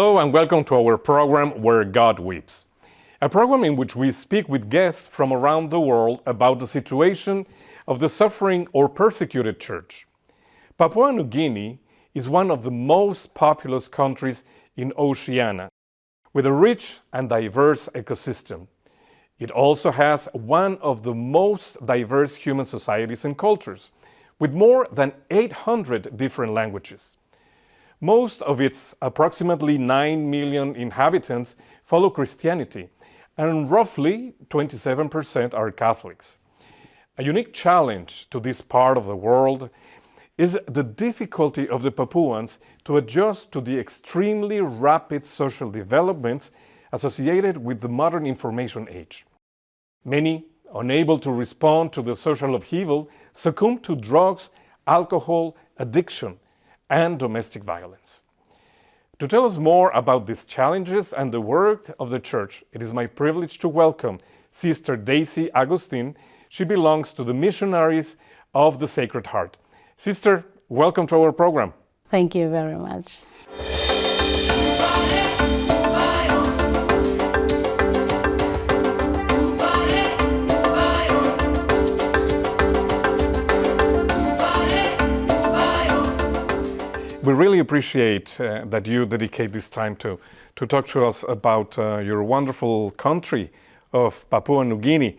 Hello and welcome to our program Where God Weeps, a program in which we speak with guests from around the world about the situation of the suffering or persecuted church. Papua New Guinea is one of the most populous countries in Oceania, with a rich and diverse ecosystem. It also has one of the most diverse human societies and cultures, with more than 800 different languages. Most of its approximately 9 million inhabitants follow Christianity, and roughly 27% are Catholics. A unique challenge to this part of the world is the difficulty of the Papuans to adjust to the extremely rapid social developments associated with the modern information age. Many, unable to respond to the social upheaval, succumb to drugs, alcohol, addiction, and domestic violence. To tell us more about these challenges and the work of the Church, it is my privilege to welcome Sister Daisy Agustin. She belongs to the Missionaries of the Sacred Heart. Sister, welcome to our program. Thank you very much. We really appreciate that you dedicate this time to talk to us about your wonderful country of Papua New Guinea.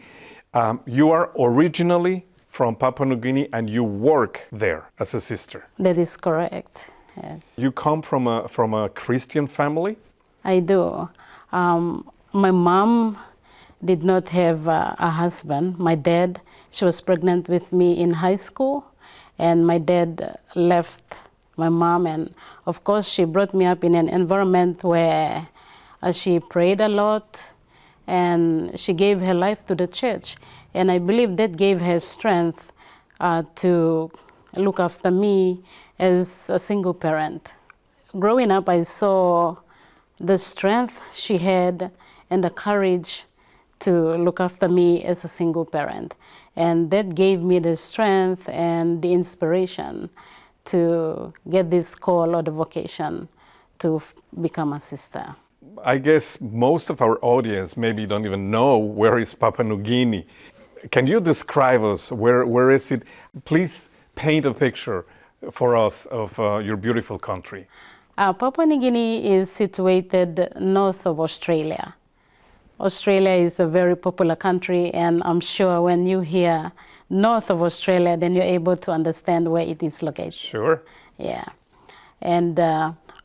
You are originally from Papua New Guinea and you work there as a sister. That is correct, yes. You come from a Christian family? I do. My mom did not have a husband. My dad, she was pregnant with me in high school, and my dad left my mom, and of course she brought me up in an environment where she prayed a lot and she gave her life to the church, and I believe that gave her strength to look after me as a single parent. Growing up, I saw the strength she had and the courage to look after me as a single parent, and that gave me the strength and the inspiration to get this call or the vocation to become a sister. I guess most of our audience maybe don't even know where is Papua New Guinea. Can you describe us? Where is it? Please paint a picture for us of your beautiful country. Papua New Guinea is situated north of Australia. Australia is a very popular country, and I'm sure when you hear north of Australia, then you're able to understand where it is located. Sure. Yeah. And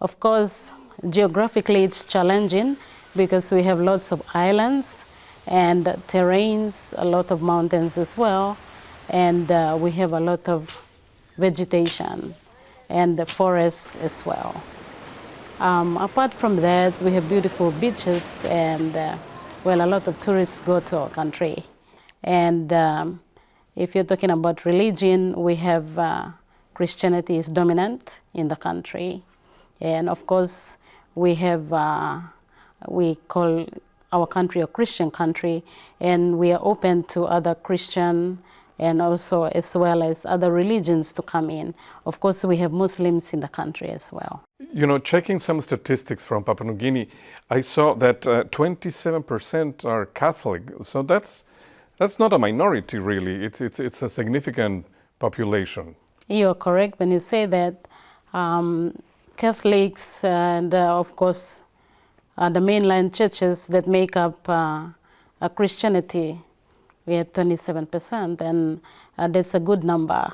of course, geographically it's challenging because we have lots of islands and terrains, a lot of mountains as well, and we have a lot of vegetation and the forests as well. Apart from that, we have beautiful beaches, and a lot of tourists go to our country. And if you're talking about religion, we have Christianity is dominant in the country. And of course, we have, we call our country a Christian country, and we are open to other Christian and also as well as other religions to come in. Of course, we have Muslims in the country as well. You know, checking some statistics from Papua New Guinea, I saw that 27% are Catholic. So that's not a minority, really. It's a significant population. You're correct when you say that. Catholics and of course the mainline churches that make up Christianity, we have 27%, and that's a good number.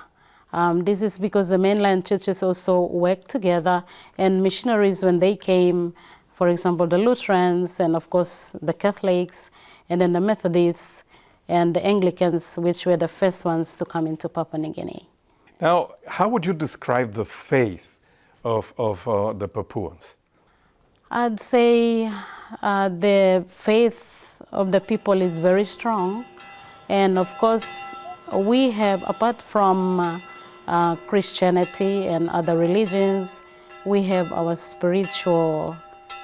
This is because the mainline churches also work together, and missionaries, when they came, for example, the Lutherans and of course the Catholics, and then the Methodists and the Anglicans, which were the first ones to come into Papua New Guinea. Now, how would you describe the faith of the Papuans? I'd say the faith of the people is very strong. And of course, we have, apart from Christianity and other religions, we have our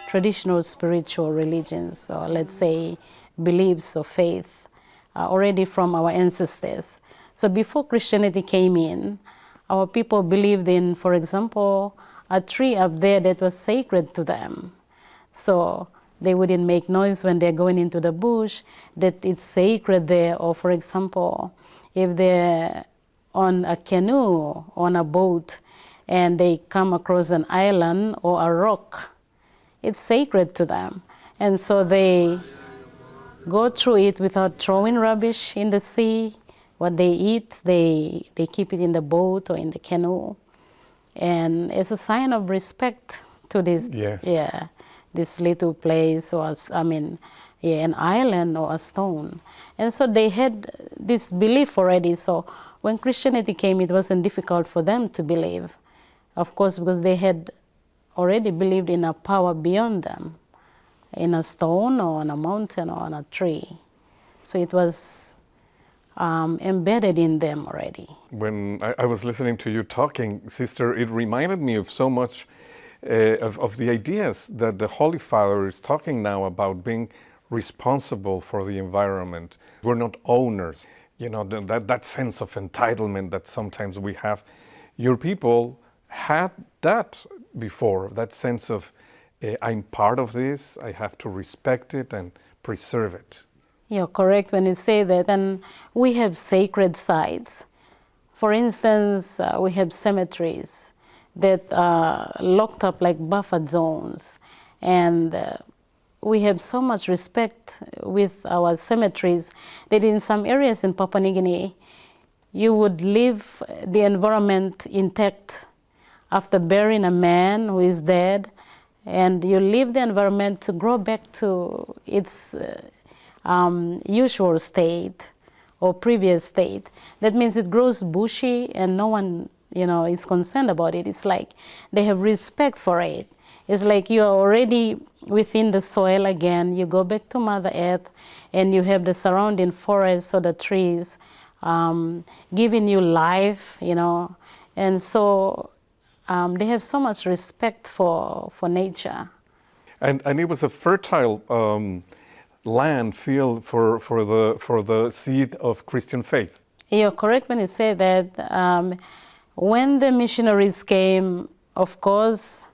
traditional spiritual religions, or let's say beliefs or faith, already from our ancestors. So before Christianity came in, our people believed in, for example, a tree up there that was sacred to them. So they wouldn't make noise when they're going into the bush, that it's sacred there. Or for example, if they're on a canoe, on a boat, and they come across an island or a rock, it's sacred to them. And so they go through it without throwing rubbish in the sea. What they eat, they keep it in the boat or in the canoe. And it's a sign of respect to this, this little place, or an island or a stone. And so they had this belief already. So when Christianity came, it wasn't difficult for them to believe. Of course, because they had already believed in a power beyond them, in a stone or on a mountain or on a tree. So it was embedded in them already. When I was listening to you talking, Sister, it reminded me of so much of the ideas that the Holy Father is talking now about being responsible for the environment. We're not owners. You know, that sense of entitlement that sometimes we have. Your people had that before, that sense of I'm part of this, I have to respect it and preserve it. You're correct when you say that. And we have sacred sites. For instance, we have cemeteries that are locked up like buffer zones. And we have so much respect with our cemeteries that in some areas in Papua New Guinea, you would leave the environment intact after burying a man who is dead, and you leave the environment to grow back to its usual state or previous state. That means it grows bushy and no one, is concerned about it. It's like they have respect for it. It's like you are already within the soil again. You go back to Mother Earth and you have the surrounding forests or the trees giving you life, And so they have so much respect for nature. And it was a fertile field for the seed of Christian faith. You're correct when you say that. When the missionaries came, of course,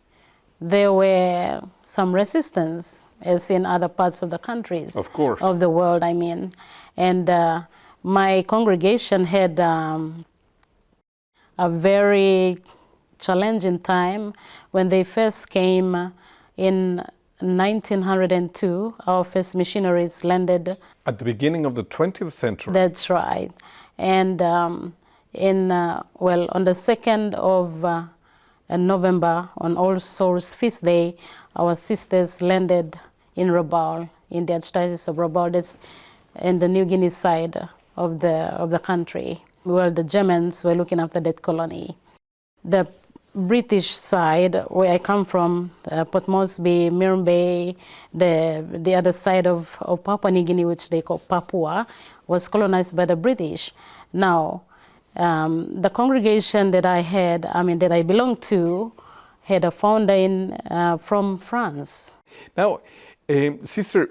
there were some resistance, as in other parts of the countries. Of course. Of the world, I mean. And my congregation had a very challenging time when they first came in 1902. Our first missionaries landed at the beginning of the 20th century. That's right. And on the 2nd of November, on All Souls Feast Day, our sisters landed in Rabaul, in the Archdiocese of Rabaul. That's in the New Guinea side of the country. Well, the Germans were looking after that colony. The British side, where I come from, Port Moresby, Mirambay, the other side of Papua New Guinea, which they call Papua, was colonized by the British. Now, the congregation that that I belonged to, had a founder from France. Now, Sister,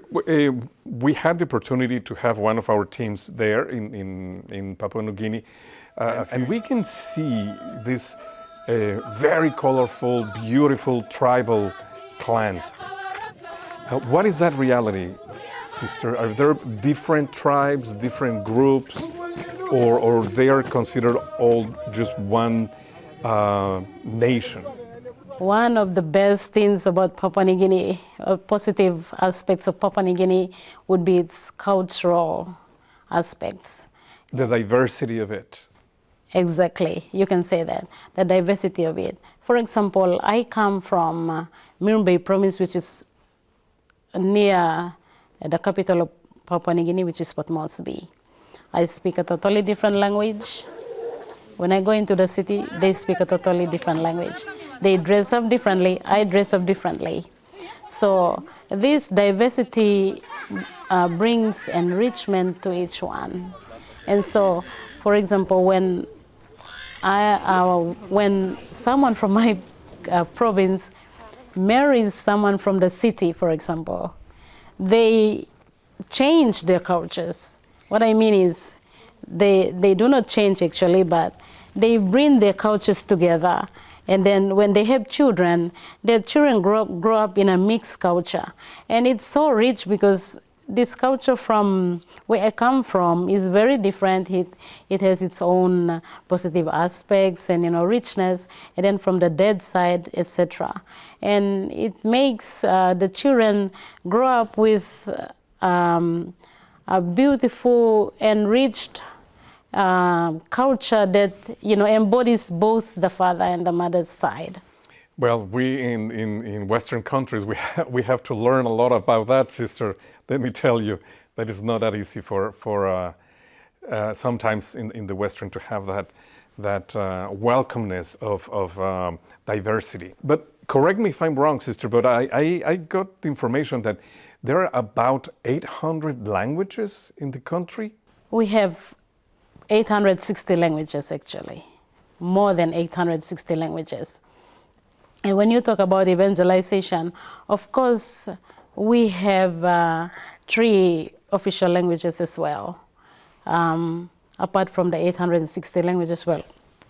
we had the opportunity to have one of our teams there in Papua New Guinea, and we can see this very colorful, beautiful tribal clans. What is that reality, Sister? Are there different tribes, different groups, or they are considered all just one nation? One of the best things about Papua New Guinea, positive aspects of Papua New Guinea, would be its cultural aspects. The diversity of it. Exactly, you can say that, the diversity of it. For example, I come from Mirambay province, which is near the capital of Papua New Guinea, which is Port Moresby. I speak a totally different language. When I go into the city, they speak a totally different language. They dress up differently, I dress up differently. So this diversity brings enrichment to each one. And so, for example, when someone from my province marries someone from the city, for example, they change their cultures. What I mean is, they do not change actually, but they bring their cultures together And then when they have children, their children grow up in a mixed culture. And it's so rich because this culture from where I come from is very different. It has its own positive aspects and richness, and then from the dead side, etc. And it makes the children grow up with a beautiful, enriched culture that embodies both the father and the mother's side. Well, we in Western countries, we have to learn a lot about that, sister. Let me tell you, that is not that easy for sometimes in the Western to have that welcomeness of diversity. But correct me if I'm wrong, sister, but I got the information that there are about 800 languages in the country. We have 860 languages, actually, more than 860 languages. And when you talk about evangelization, of course, we have 3 official languages as well. Apart from the 860 languages, well,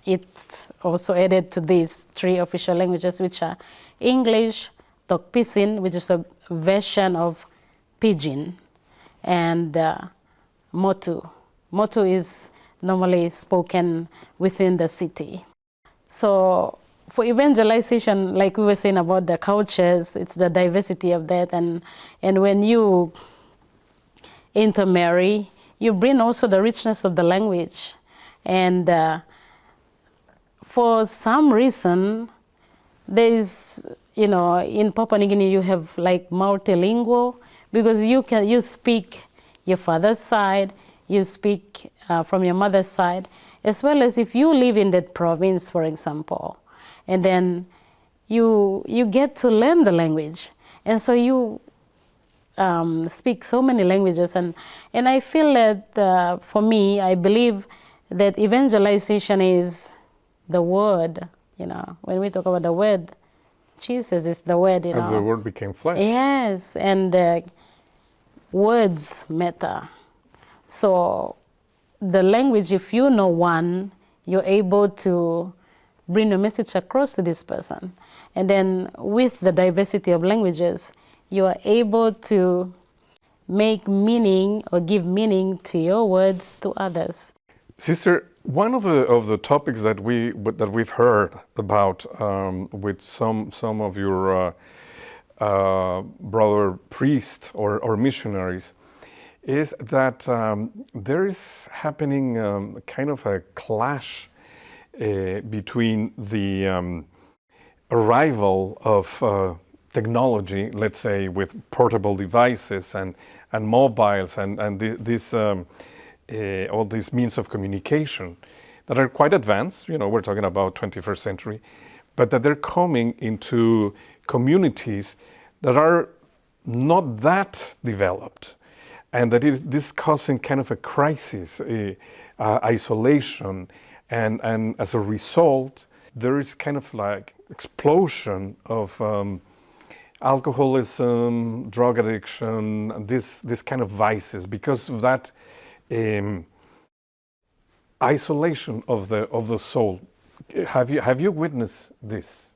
it's also added to these 3 official languages, which are English, Tok Pisin, which is a version of Pidgin, and Motu. Motu is normally spoken within the city. So for evangelization, like we were saying about the cultures, it's the diversity of that. And when you intermarry, you bring also the richness of the language. And for some reason, there is, in Papua New Guinea, you have like multilingual, because you speak your father's side, you speak from your mother's side, as well as if you live in that province, for example, and then you get to learn the language, and so you speak so many languages, and I feel that for me, I believe that evangelization is the word. When we talk about the word, Jesus is the word. And the word became flesh. Yes, and words matter. So the language, if you know one, you're able to bring a message across to this person. And then with the diversity of languages, you are able to make meaning or give meaning to your words to others. Sister, one of the topics that we've heard about with some of your brother priests or missionaries is that there is happening kind of a clash between the arrival of technology, let's say with portable devices and mobiles and all these means of communication that are quite advanced. We're talking about 21st century, but that they're coming into communities that are not that developed, and that this is causing kind of a crisis, isolation, and as a result, there is kind of like explosion of alcoholism, drug addiction, this kind of vices because of that isolation of the soul. Have you witnessed this?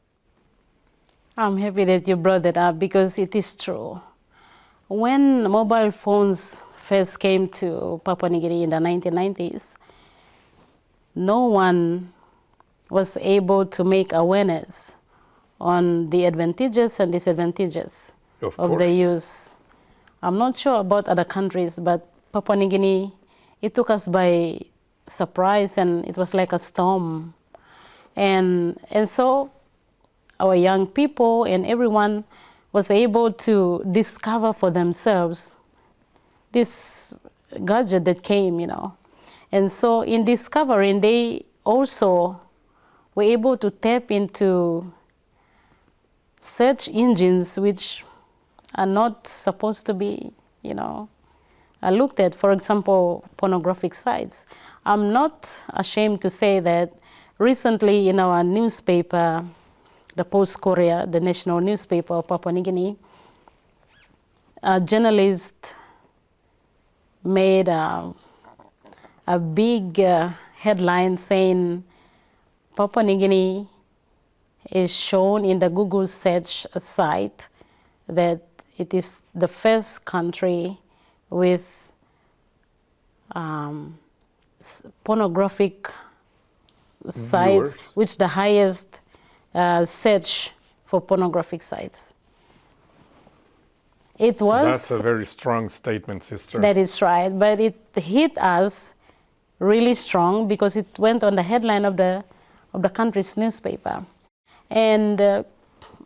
I'm happy that you brought that up because it is true. When mobile phones first came to Papua New Guinea in the 1990s, no one was able to make awareness on the advantages and disadvantages of the use. I'm not sure about other countries, but Papua New Guinea, it took us by surprise, and it was like a storm. And so our young people and everyone was able to discover for themselves this gadget that came, And so in discovering, they also were able to tap into search engines which are not supposed to be, looked at. For example, pornographic sites. I'm not ashamed to say that recently in our newspaper, the Post Courier, the national newspaper of Papua New Guinea, a journalist made a big headline saying Papua New Guinea is shown in the Google search site that it is the first country with pornographic sites, Viewers. which the highest search for pornographic sites. It was. That's a very strong statement, sister. That is right, but it hit us really strong because it went on the headline of the country's newspaper, and a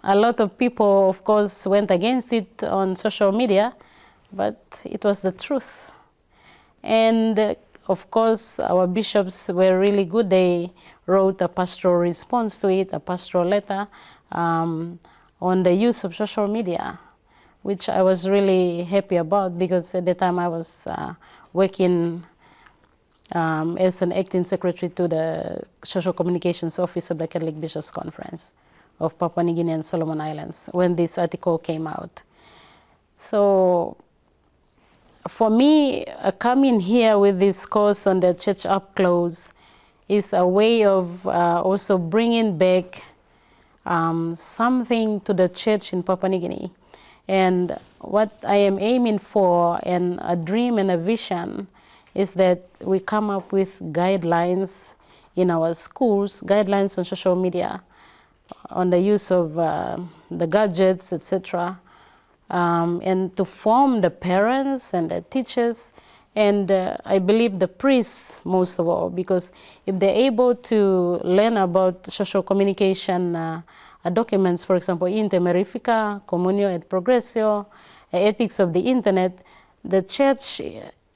lot of people, of course, went against it on social media, but it was the truth. And of course, our bishops were really good. They wrote a pastoral response to it, a pastoral letter on the use of social media, which I was really happy about because at the time I was working as an acting secretary to the Social Communications Office of the Catholic Bishops' Conference of Papua New Guinea and Solomon Islands when this article came out. So for me, coming here with this course on the church up close is a way of also bringing back something to the church in Papua New Guinea. And what I am aiming for, and a dream and a vision, is that we come up with guidelines in our schools, guidelines on social media, on the use of the gadgets, etc., and to form the parents and the teachers, and I believe the priests most of all, because if they're able to learn about social communication documents, for example, Inter Merifica, Communio et Progressio, Ethics of the Internet, the church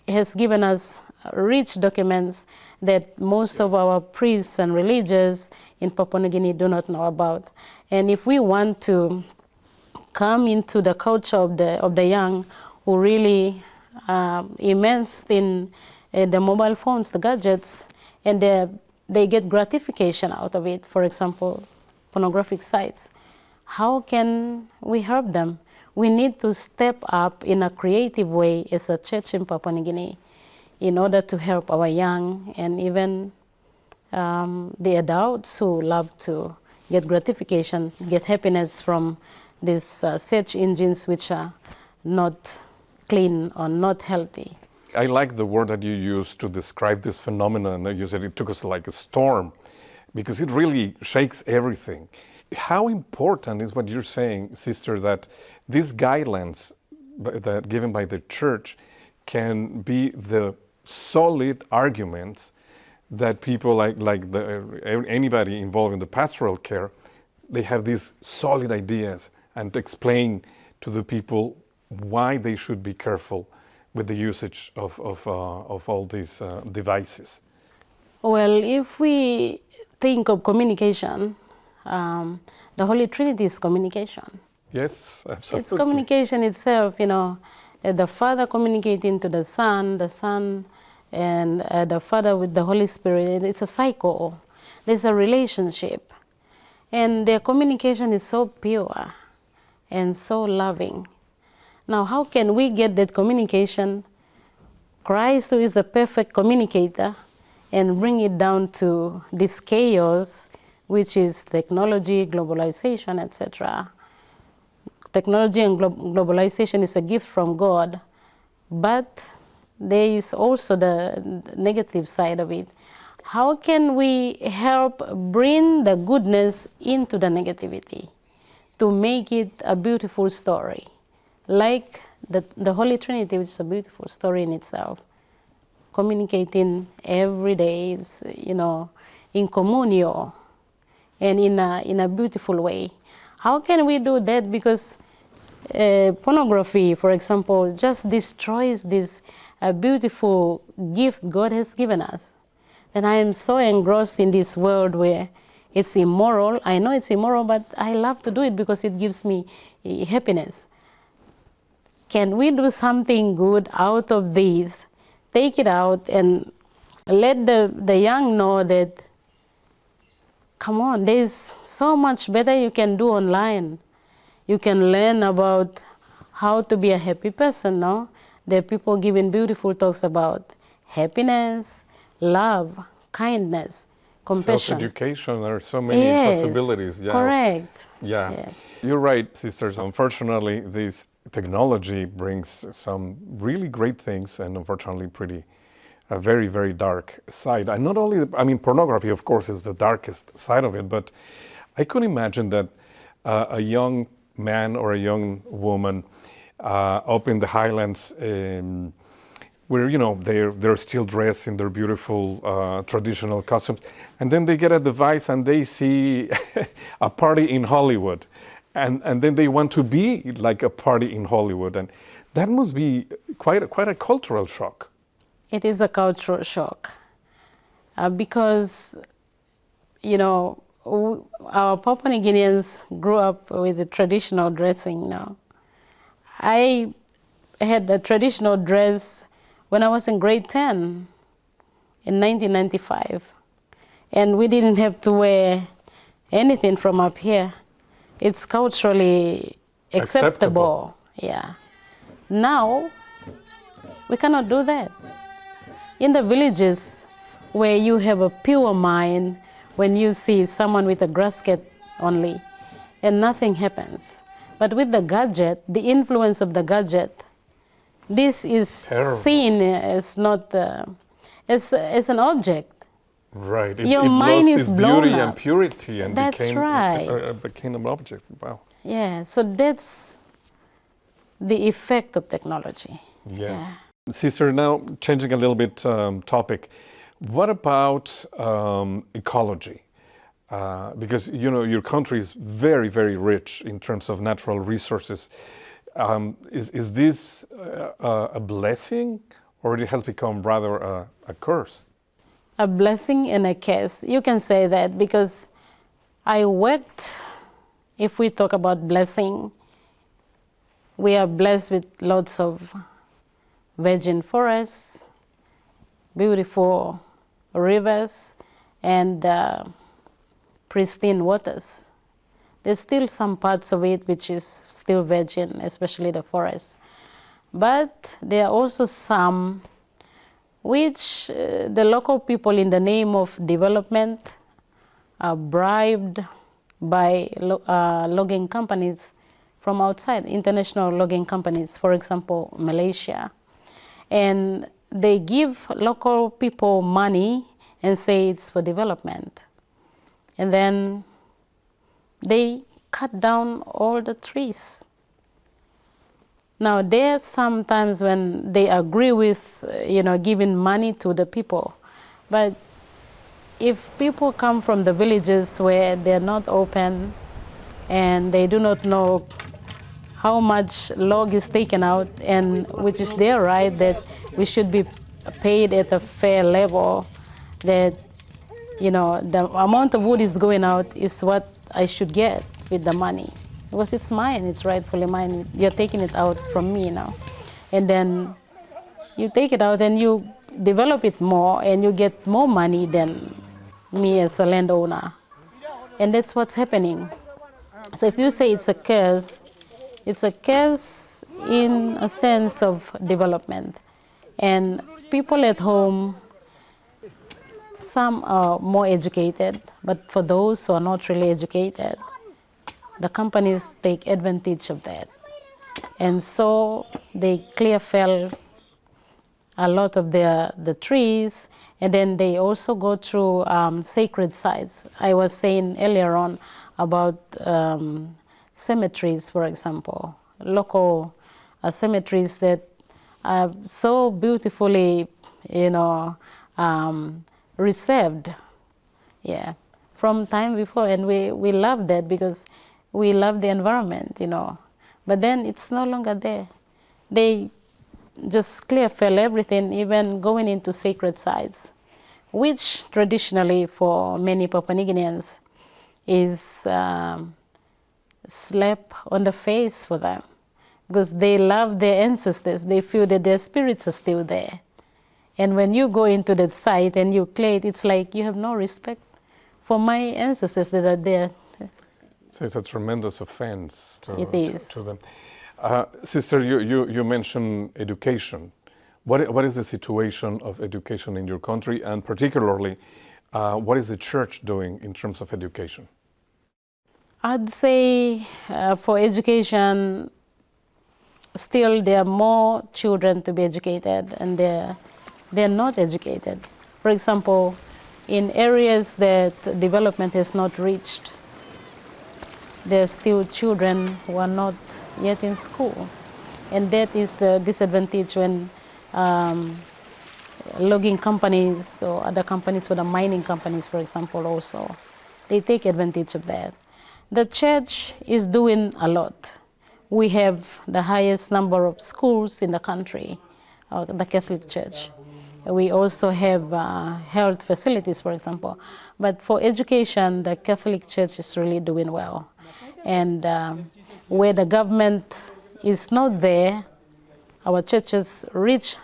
has given us rich documents that most of our priests and religious in Papua New Guinea do not know about. And if we want to come into the culture of the young who really immersed in the mobile phones, the gadgets, and they get gratification out of it, for example, pornographic sites, how can we help them? We need to step up in a creative way as a church in Papua New Guinea in order to help our young and even the adults who love to get gratification, get happiness from these search engines which are not clean or not healthy. I like the word that you used to describe this phenomenon. You said it took us like a storm, because it really shakes everything. How important is what you're saying, sister, that these guidelines that given by the church can be the solid arguments that people anybody involved in the pastoral care, they have these solid ideas and explain to the people why they should be careful with the usage of all these devices? Well, if we think of communication, the Holy Trinity is communication. Yes, absolutely. It's communication itself, the Father communicating to the Son and the Father with the Holy Spirit. It's a cycle. There's a relationship. And their communication is so pure and so loving. Now, how can we get that communication? Christ, who is the perfect communicator, and bring it down to this chaos, which is technology, globalization, etc. Technology and globalization is a gift from God, but there is also the negative side of it. How can we help bring the goodness into the negativity to make it a beautiful story? Like the Holy Trinity, which is a beautiful story in itself, communicating every day, in communio and in a beautiful way. How can we do that? Because pornography, for example, just destroys this beautiful gift God has given us. And I am so engrossed in this world where it's immoral. I know it's immoral, but I love to do it because it gives me happiness. Can we do something good out of this? Take it out and let the young know that, come on, there's so much better you can do online. You can learn about how to be a happy person, no? There are people giving beautiful talks about happiness, love, kindness, compassion. Self-education, there are so many Yes, possibilities. Yeah. correct. Yeah. Yes. You're right, sisters. Unfortunately, this technology brings some really great things and unfortunately a very, very dark side. And not only, I mean, pornography, of course, is the darkest side of it, but I could imagine that a young man or a young woman up in the highlands where, you know, they're still dressed in their beautiful traditional costumes, and then they get a device and they see a party in Hollywood, and then they want to be like a party in Hollywood, and that must be quite a cultural shock. It is a cultural shock because, you know, our Papua New Guineans grew up with the traditional dressing now. I had a traditional dress when I was in grade 10 in 1995. And we didn't have to wear anything from up here. It's culturally acceptable. Yeah. Now, we cannot do that. In the villages where you have a pure mind, when you see someone with a gasket only, and nothing happens. But with the gadget, the influence of the gadget, this is terrible. Seen as not, as an object. Right. Your it mind lost is its blown beauty up. and purity and That's became, right. became an object. Wow. Yeah, so that's the effect of technology. Yes. Yeah. Sister, now changing a little bit topic, what about ecology? Because, you know, your country is very, very rich in terms of natural resources. Is this a blessing, or it has become rather a curse? A blessing and a curse. You can say that because I worked, if we talk about blessing, we are blessed with lots of virgin forests, beautiful rivers, and pristine waters. There's still some parts of it which is still virgin, especially the forests. But there are also some which the local people, in the name of development, are bribed by logging companies from outside, international logging companies, for example, Malaysia. And they give local people money and say it's for development. And then they cut down all the trees. Now, there sometimes when they agree with, giving money to the people, but if people come from the villages where they're not open and they do not know how much log is taken out, and which is their right, that we should be paid at a fair level, that, the amount of wood is going out is what I should get with the money. Because it's mine, it's rightfully mine. You're taking it out from me now. And then you take it out and you develop it more and you get more money than me as a landowner. And that's what's happening. So if you say it's a curse in a sense of development. And people at home, some are more educated, but for those who are not really educated, the companies take advantage of that. And so they clear fell a lot of the trees, and then they also go through sacred sites. I was saying earlier on about cemeteries, for example, local cemeteries that are so beautifully, reserved, from time before, and we love that because we love the environment, But then it's no longer there. They just clear fell everything, even going into sacred sites, which traditionally for many Papua New Guineans is slap on the face for them, because they love their ancestors. They feel that their spirits are still there. And when you go into that site and you clear it, it's like you have no respect for my ancestors that are there. So it's a tremendous offense to them. Sister, you mentioned education. What is the situation of education in your country, and particularly what is the church doing in terms of education? I'd say for education, still there are more children to be educated, and they're not educated. For example, in areas that development has not reached, there are still children who are not yet in school. And that is the disadvantage when logging companies or other companies, for the mining companies, for example, also, they take advantage of that. The church is doing a lot. We have the highest number of schools in the country, the Catholic Church. We also have health facilities, for example. But for education, the Catholic Church is really doing well. And where the government is not there, our churches reach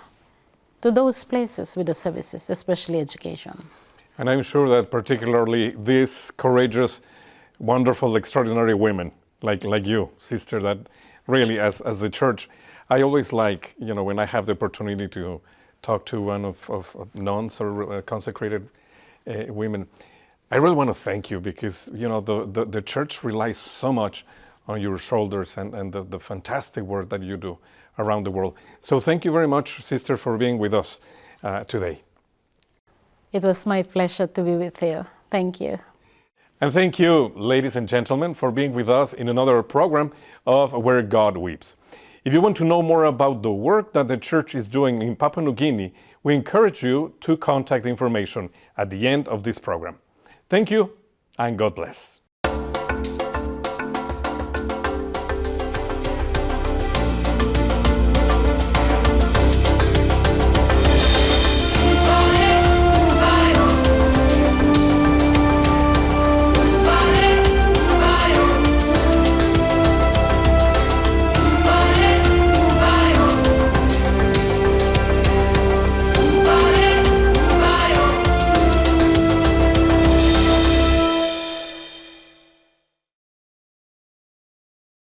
to those places with the services, especially education. And I'm sure that particularly these courageous, wonderful, extraordinary women like you, sister, that really as the church, I always like, when I have the opportunity to talk to one of nuns or consecrated women, I really want to thank you because, the church relies so much on your shoulders and the fantastic work that you do around the world. So thank you very much, sister, for being with us today. It was my pleasure to be with you. Thank you. And thank you, ladies and gentlemen, for being with us in another program of Where God Weeps. If you want to know more about the work that the church is doing in Papua New Guinea, we encourage you to contact information at the end of this program. Thank you, and God bless.